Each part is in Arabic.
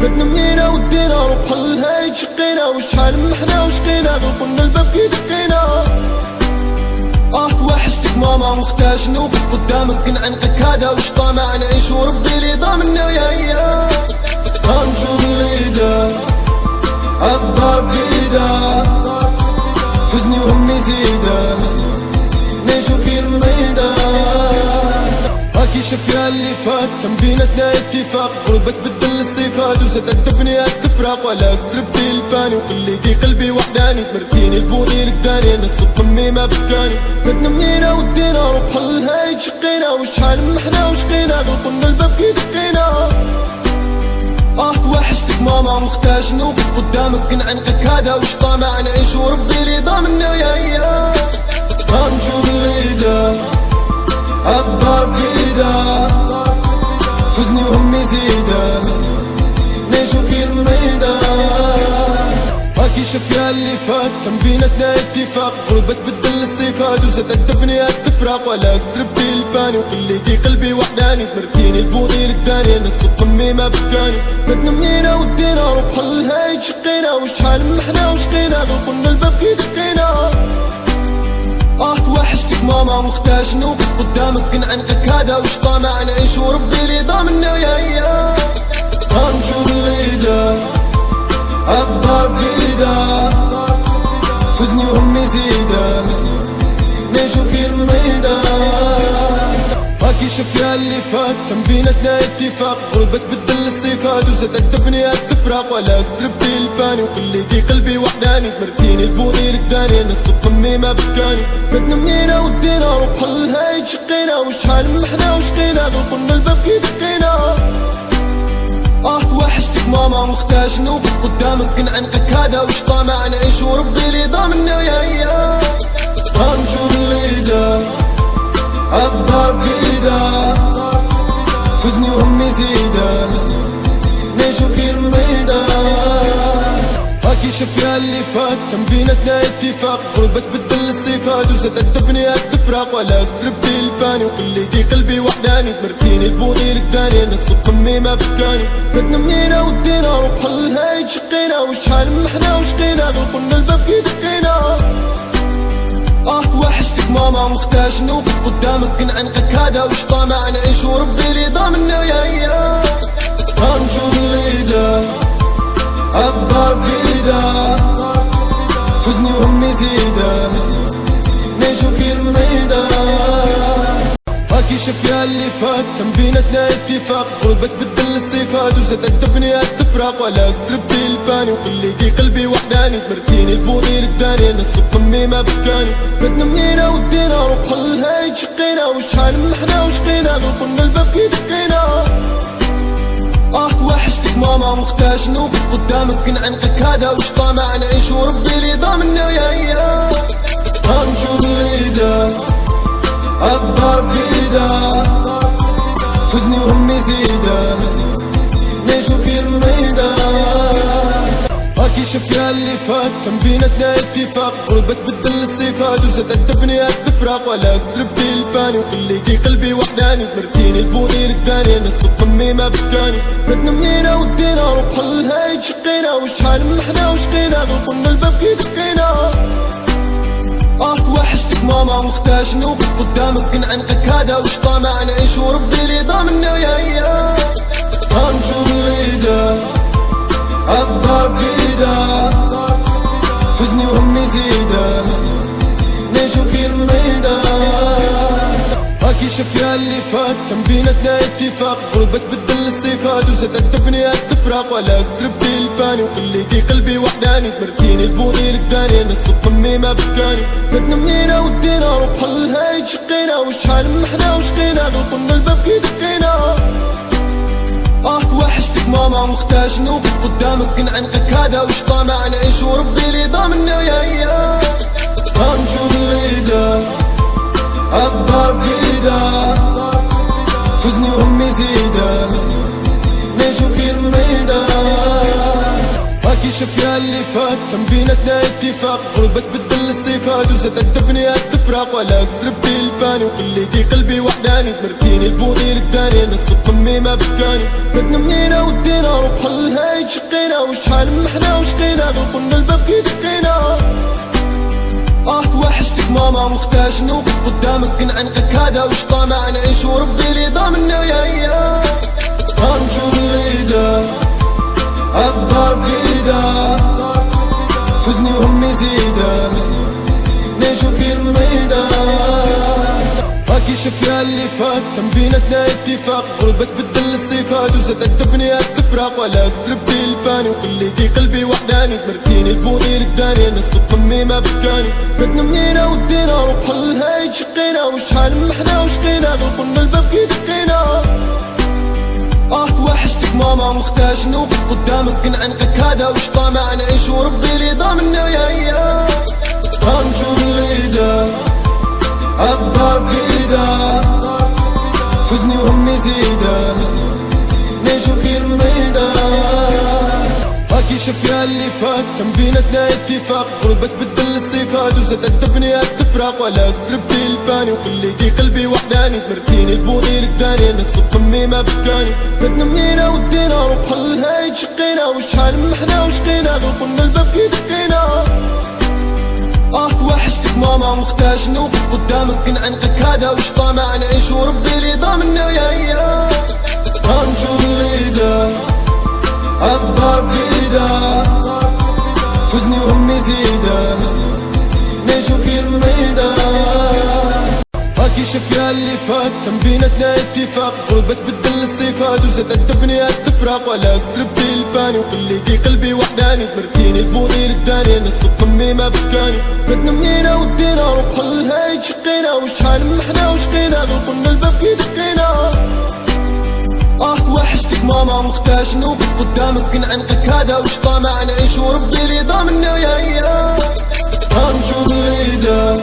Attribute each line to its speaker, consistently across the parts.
Speaker 1: بدنا منينا ودينا روح الهاي شقينا وشحال محنا وشقينا قلنا الباب كي دقينا. توحشتك ماما مختاج نوقف قدامك نعنقك هذا وش طامع نعيش وربي لي ضامننا يا غنشوف الليدا الضرب بيدا حزني وهمي زيدا نعيشو كي الميدا. هاكي شفيا اللي فات كان بيناتنا اتفاق غربة تبدل الصفات وزادت تبني التفراق ولا زدربتي الفاني وقليتي قلبي وحداني تمرتيني البوني للداني نص امي ما بكاني. بدنا منينا ودينا روح الهاي شقينا وشحال محنا وشقينا قلنا الباب كي دقينا. توحشتك ماما مختاج نوقف قدامك نعنقك هذا وش طامع نعيش وربي لي ضامننا يا غنشوف الليدا الضرب بيدا حزني وهمي زيدا نعيشو كي الميدا. هاكي شفيا اللي فات كان بيناتنا اتفاق غربة تبدل الصفات وزادت تبني التفراق ولا زدربتي الفاني وقليتي قلبي وحداني تمرتيني البوني للداني نص امي ما بكاني. بدنا منينا ودينا روح الهاي شقينا وشحال محنا وشقينا قلنا الباب كي دقينا. توحشتك ماما مختاج نوقف قدامك نعنقك هذا وش طامع نعيش وربي لي ضامننا يا غنشوف الليدا الضرب بيدا حزني وهمي زيدا نعيشو كي الميدا. هاكي شفيا اللي فات كان بيناتنا اتفاق غربة تبدل الصفات وزادت تبني التفراق ولا زدربتي الفاني وقليتي قلبي وحداني تمرتيني البوني للداني نص امي ما بكاني. بدنا منينا ودينا روح الهاي شقينا وشحال محنا وشقينا قلنا الباب كي دقينا. توحشتك ماما مختاج نوقف قدامك نعنقك هذا وش طامع نعيش وربي لي ضامننا يا غنشوف الليدا الضرب بيدا حزني وهمي زيدا نعيشو كي الميدا. هاكي شفيا اللي فات كان بيناتنا اتفاق غربة تبدل الصفات وزادت تبني التفراق ولا زدربتي الفاني وقليتي قلبي وحداني تمرتيني البوني للداني نص امي ما بكاني. بدنا منينا ودينا روح الهاي شقينا وشحال محنا وشقينا قلنا الباب كي دقينا. توحشتك ماما مختاج نوقف قدامك نعنقك هذا وش طامع نعيش وربي لي ضامننا يا غنشوف الليدا الضرب بيدا حزني وهمي زيدا نعيشو كي الميدا. هاكي شفيا اللي فات كان بيناتنا اتفاق غربة تبدل الصفات وزادت تبني التفراق ولا زدربتي الفاني وقليتي قلبي وحداني تمرتيني البوني للداني نص امي ما بكاني. بدنا منينا ودينا روح الهاي شقينا وشحال محنا وشقينا قلنا الباب كي دقينا. توحشتك ماما مختاج نوقف قدامك نعنقك هذا وش طامع نعيش وربي لي ضامننا يا غنشوف الليدا الضرب بيدا حزني وهمي زيدا نعيشو كي الميدا. هاكي شفيا اللي فات كان بيناتنا اتفاق غربة تبدل الصفات وزادت تبني التفراق ولا زدربتي الفاني وقليتي قلبي وحداني تمرتيني البوني للداني نص امي ما بكاني. بدنا منينا ودينا روح الهاي شقينا وشحال محنا وشقينا قلنا الباب كي دقينا. توحشتك ماما مختاج نوقف قدامك نعنقك هذا وش طامع نعيش وربي لي ضامننا يا غنشوف الليدا الضرب بيدا حزني وهمي زيدا نعيشو كي الميدا. هاكي شفيا اللي فات كان بيناتنا اتفاق غربة تبدل الصفات وزادت تبني التفراق ولا زدربتي الفاني وقليتي قلبي وحداني تمرتيني البوني للداني نص امي ما بكاني. بدنا منينا ودينا روح الهاي شقينا وشحال محنا وشقينا قلنا الباب كي دقينا. توحشتك ماما مختاج نوقف قدامك نعنقك هذا وش طامع نعيش وربي لي ضامننا يا غنشوف الليدا الضرب بيدا حزني وهمي زيدا نعيشو كي الميدا. هاكي شفيا اللي فات كان بيناتنا اتفاق غربة تبدل الصفات الصفات وزاد الدبني التفراق ولا زدربتي الفاني وقليتي قلبي وحداني مرتيني البوضي للداني نص امي ما بكاني بدنا منينا ودينا روح الهاي شقينا وشحال محنا وشقينا قلنا الباب كي دقينا وحشتك ماما مختاش نوقف قدامك نعنقك هذا وش طامع نعيش وربي اللي ضامننا ويايا نشوف اللي دا الدار بيدا حزني وهمي زيدا نعيشو في الميدان هاكي شف يا اللي فات كان بيناتنا اتفاق غربة تبدل الصفات وزاد الدبني التفراق ولا زدربتي الفاني وخليتي قلبي وحداني مرتيني البوضي للداني نص امي ما بكاني بدنا منينا ودينا روح الهاي شقينا وشحال محنا وشقينا قلنا الباب كي دقينا وحشتك ماما مختاش نوقف قدامك نعنقك هذا وش طامع نعيش وربي اللي ضامننا ويايا نشوف اللي دا الدار بيدا حزني وهمي زيدا نعيشو في الميدان هاكي شف يا اللي فات كان بيناتنا اتفاق غربة تبدل الصفات وزاد الدبني التفراق ولا زدربتي الفاني وخليتي قلبي وحداني مرتيني البوضي للداني نص امي ما بكاني بدنا منينا ودينا روح الهاي شقينا وشحال محنا وشقينا قلنا الباب كي دقينا وحشتك ماما مختاش نوقف قدامك نعنقك هذا وش طامع نعيش وربي اللي ضامننا ويايا نشوف اللي دا الدار بيدا حزني وهمي زيدا نعيشو في الميدان هاكي شف يا اللي فات كان بيناتنا اتفاق غربة تبدل الصفات وزاد الدبني التفراق ولا زدربتي الفاني وخليتي قلبي وحداني مرتيني البوضي للداني نص امي ما بكاني بدنا منينا ودينا روح الهاي شقينا وشحال محنا وشقينا قلنا الباب كي دقينا وحشتك ماما مختاش نوقف قدامك نعنقك هذا وش طامع نعيش وربي اللي ضامننا ويايا نشوف اللي دا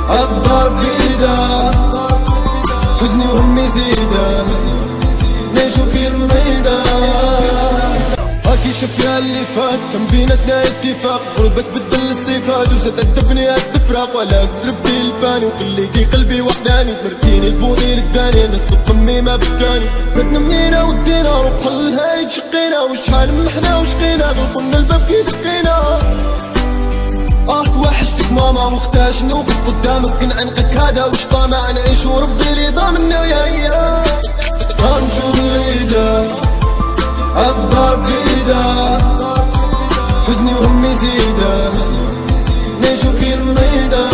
Speaker 1: الدار بيدا حزني وهمي زيدا نعيشو في الميدان هاكي شف يا اللي فات كان بيناتنا اتفاق غربة تبدل الصفات وزاد الدبني التفراق ولا زدربتي الفاني وخليتي قلبي وحداني مرتيني البوضي للداني نص امي ما بكاني بدنا منينا ودينا روح الهاي شقينا وشحال محنا وشقينا قلنا الباب كي دقينا وحشتك ماما مختاش نوقف قدامك نعنقك هذا وش طامع نعيش وربي اللي ضامننا ويايا نشوف اللي دا الدار بيدا حزني وهمي زيدا نعيشو في الميدان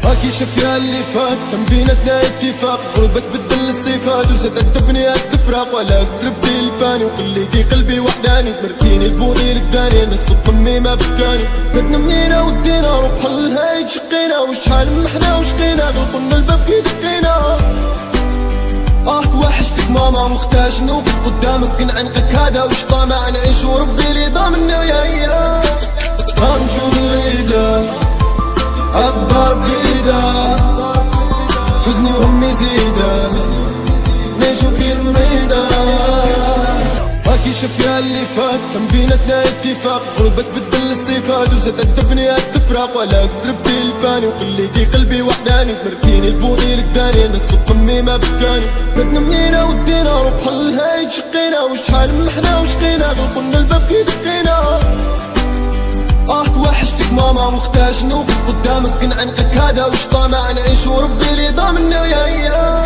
Speaker 1: هاكي شف يا اللي فات كان بيناتنا اتفاق غربة تبدل الصفات وزاد الدبني التفراق ولا زدربتي الفاني وخليتي قلبي وحداني مرتيني البوضي للداني نص امي ما بكاني بدنا منينا ودينا روح الهاي شقينا وشحال محنا وشقينا قلنا الباب كي دقينا وحشتك ماما مختاش نوقف قدامك نعنقك هذا وش طامع نعيش وربي اللي ضامننا ويايا نشوف اللي دا الدار بيدا حزني وهمي زيدا نعيشو في الميدان هاكي شف يا اللي فات كان بيناتنا اتفاق غربة تبدل الصفات وزاد الدبني التفراق ولا زدربتي الفاني وخليتي قلبي وحداني مرتيني البوضي للداني نص امي ما بكاني بدنا منينا ودينا روح الهاي شقينا وشحال محنا وشقينا قلنا الباب كي دقينا وحشتك ماما مختاش نوقف قدامك نعنقك هذا وش طامع نعيش وربي اللي ضامننا ويايا نشوف اللي دا الدار بيدا حزني وهمي زيدا نعيشو في الميدان هاكي شف يا اللي فات كان بيناتنا اتفاق غربة تبدل الصفات وزاد الدبني التفراق ولا زدربتي الفاني وخليتي قلبي وحداني مرتيني البوضي للداني نص امي ما بكاني بدنا منينا ودينا روح الهاي شقينا وشحال محنا وشقينا قلنا الباب كي دقينا وحشتك ماما مختاش نوقف قدامك نعنقك هذا وش طامع نعيش وربي اللي ضامننا ويايا